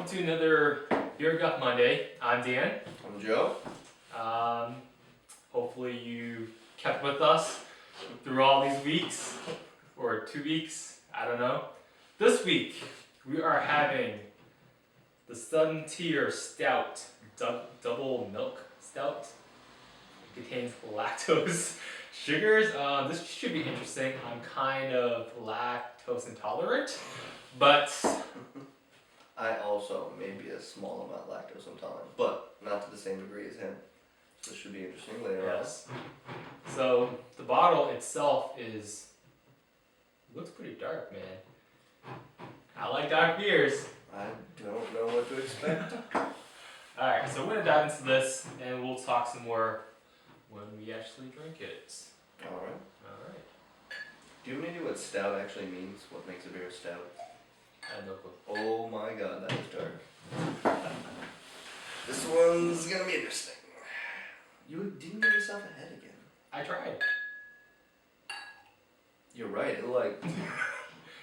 to another Beer Gut Monday. I'm Dan. I'm Joe. Hopefully you kept with us through all these weeks, or 2 weeks, I don't know. This week, we are having the Stout Stout, double milk stout. It contains lactose sugars. This should be interesting. I'm kind of lactose intolerant, but I also may be a small amount lactose intolerant, but not to the same degree as him. So this should be interesting later yes. So the bottle itself looks pretty dark, man. I like dark beers. on. I don't know what to expect. Alright, so we're gonna dive into this and we'll talk some more when we actually drink it. Alright. Alright. Do you have any idea what stout actually means? What makes a beer a stout? I have no clue. Oh my god, that is dark. This one's gonna be interesting. You didn't give yourself a head again. I tried. You're right,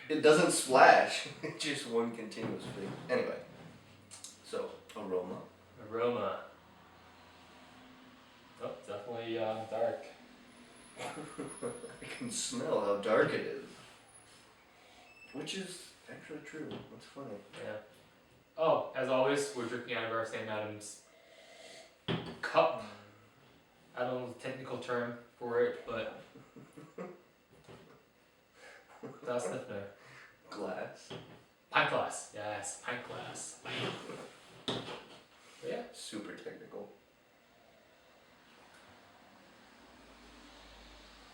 it doesn't splash. It's just one continuous thing. Anyway. So, aroma. Aroma. Oh, definitely dark. I can smell how dark it is. Which is actually true. That's funny. Yeah. Oh, as always, we're drinking out of our St. Adam's cup. I don't know the technical term for it, but that's definitely Glass. pint glass. Yes, pint glass. But yeah. Super technical.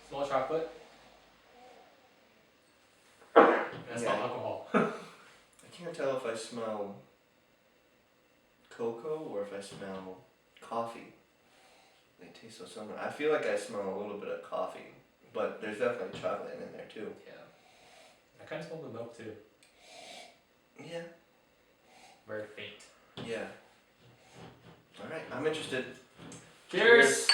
Small chocolate. That's Yeah. not alcohol. I can't tell if I smell cocoa or if I smell coffee. They taste so similar. I feel like I smell a little bit of coffee, but there's definitely chocolate in there too. Yeah. I kind of smell the milk too. Yeah. Very faint. Yeah. Alright, I'm interested. Cheers!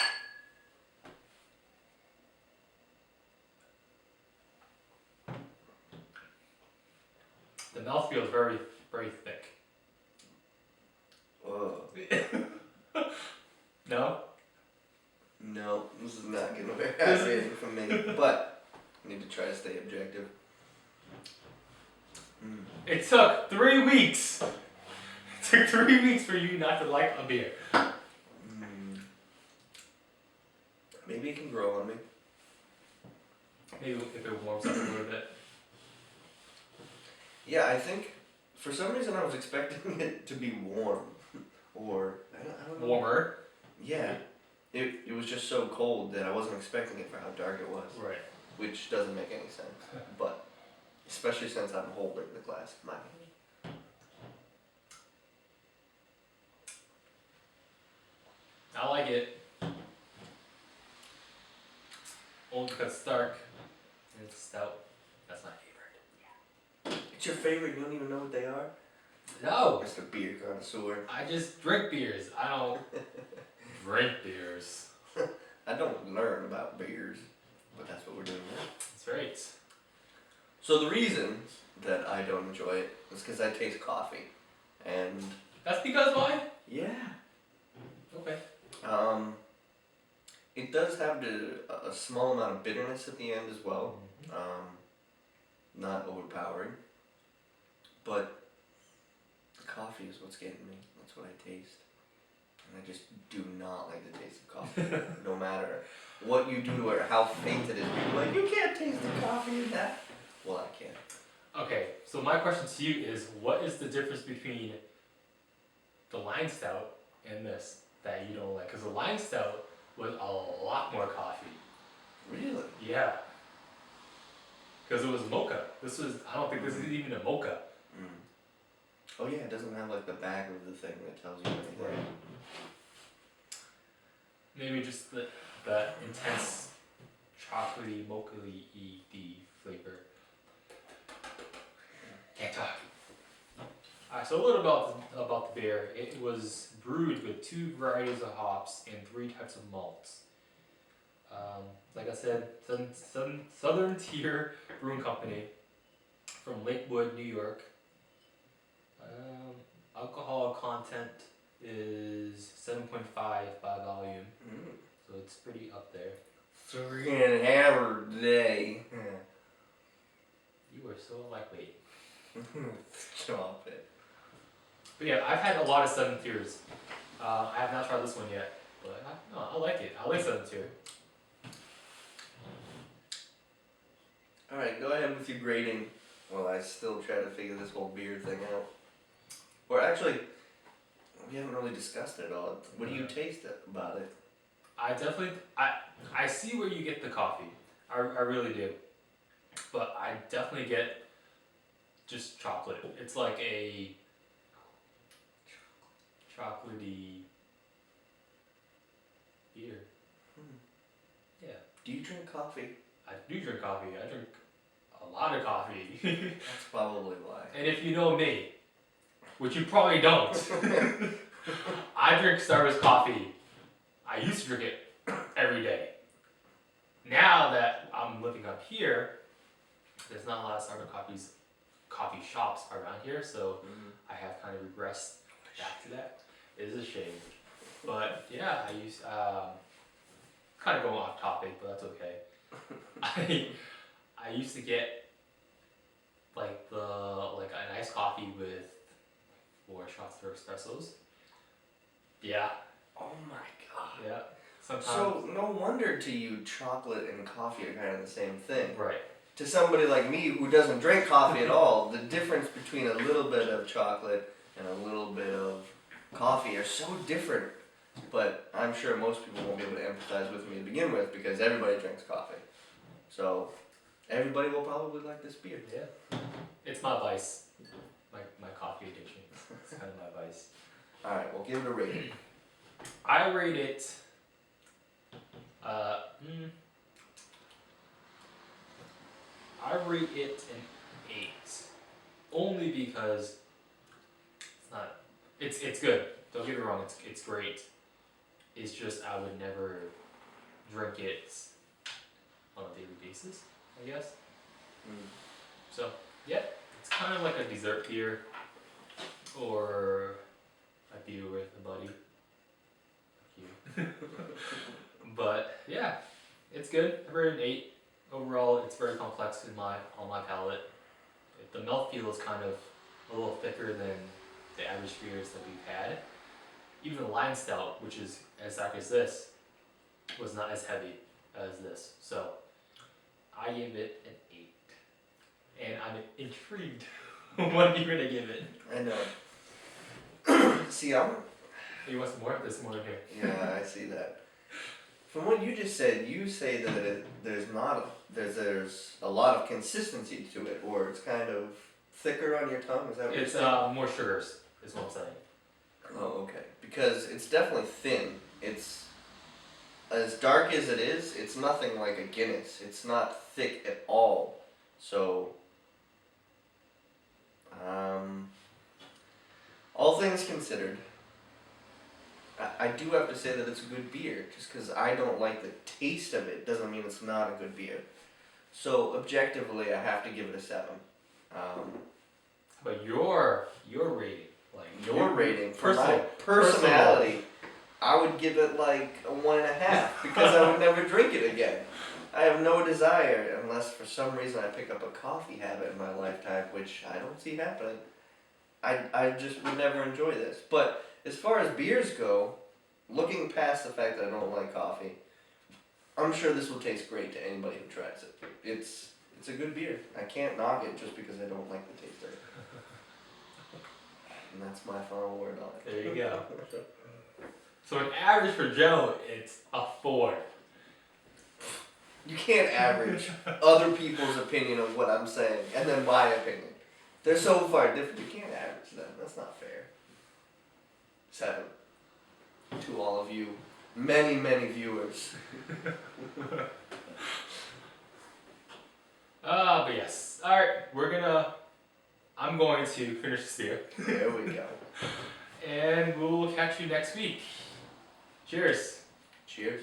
The mouthfeel is very, very thick. Whoa. No? No, this is not getting a very high rating from me, but I need to try to stay objective. Mm. It took 3 weeks. It took 3 weeks for you not to like a beer. Mm. Maybe it can grow on me. Maybe if it warms up a little bit. Yeah, I think for some reason I was expecting it to be warm. Or, I don't know. Warmer. Yeah. It was just so cold that I wasn't expecting it for how dark it was. Right. Which doesn't make any sense. But, especially since I'm holding the glass in my hand. I like it. Only because it's dark and it's stout. That's my favorite. It's your favorite, you don't even know what they are? No! Mr. Beer Connoisseur. I just drink beers. I don't drink beers. I don't learn about beers, but that's what we're doing now. That's right. So the reason that I don't enjoy it is because I taste coffee. And That's because why? yeah. Okay. It does have a small amount of bitterness at the end as well. Not overpowering. But the coffee is what's getting me. That's what I taste. And I just do not like the taste of coffee. No matter what you do or how faint it is. People are like, you can't taste the coffee in that. Well, I can. Okay, so my question to you is, what is the difference between the lime stout and this that you don't like? Because the lime stout was a lot more coffee. Really? Yeah. Because it was mocha. I don't think this is even a mocha. Mm. Oh yeah, it doesn't have like the back of the thing that tells you anything. Right. Maybe just the intense chocolatey, mocha-y flavor. Can't talk. Alright, so a little about the beer. It was brewed with 2 varieties of hops and 3 types of malts. Like I said, Southern Tier Brewing Company from Lakewood, New York. alcohol content is 7.5 by volume, so it's pretty up there. 3.5 a day. You are so lightweight. Stop it. But yeah, I've had a lot of 7 tiers. I have not tried this one yet, but I like it. I like 7 tier. Alright, go ahead with your grading while I still try to figure this whole beer thing out. Or actually, we haven't really discussed it at all. What do you taste about it? I definitely, I see where you get the coffee. I really do. But I definitely get just chocolate. It's like a chocolatey beer. Yeah. Do you drink coffee? I do drink coffee. I drink a lot of coffee. That's probably why. And if you know me, which you probably don't, I drink Starbucks coffee. I used to drink it every day. Now that I'm living up here, there's not a lot of Starbucks coffee shops around here, so I have kind of regressed back to that. It is a shame. But yeah, I used kind of going off topic, but that's okay. I used to get like an iced coffee with 4 shots of espressos. Yeah. Oh my god. Yeah. Sometimes. So no wonder to you chocolate and coffee are kind of the same thing. Right. To somebody like me who doesn't drink coffee at all, the difference between a little bit of chocolate and a little bit of coffee are so different. But I'm sure most people won't be able to empathize with me to begin with because everybody drinks coffee. So everybody will probably like this beer. Yeah. It's my vice. My coffee addiction. It's kind of my vice. Alright, we'll give it a rating. I rate it. I rate it an 8, only because it's not. It's good. Don't get me wrong. It's great. It's just I would never drink it on a daily basis, I guess. So yeah, it's kind of like a dessert beer, or a beer with a buddy. Like you. But yeah, it's good. I rate it an 8. Overall, it's very complex on my palate. The mouthfeel is kind of a little thicker than the average beers that we've had. Even the Lime Stout, which is as dark as this, was not as heavy as this. So I gave it an 8. And I'm intrigued what you're gonna give it. I know. See, You want some more? There's more in here. Yeah, I see that. From what you just said, you say that there's a lot of consistency to it, or it's kind of thicker on your tongue. Is that what It's you're saying? more sugars, is what I'm saying. Oh, okay. Because it's definitely thin. It's as dark as it is. It's nothing like a Guinness. It's not thick at all. So, all things considered, I do have to say that it's a good beer. Just because I don't like the taste of it doesn't mean it's not a good beer. So objectively, I have to give it a 7. But your rating, like Your rating for my personality, I would give it like a 1.5 because I would never drink it again. I have no desire unless for some reason I pick up a coffee habit in my lifetime, which I don't see happening. I just would never enjoy this. But as far as beers go, looking past the fact that I don't like coffee, I'm sure this will taste great to anybody who tries it. It's a good beer. I can't knock it just because I don't like the taste of it. And that's my final word on it. There you go. So an average for Joe, it's a 4. You can't average other people's opinion of what I'm saying and then my opinion. They're so far different. You can't average them. That's not fair. 7. To all of you, many, many viewers. But yes. Alright, I'm going to finish this beer. There we go. And we'll catch you next week. Cheers. Cheers.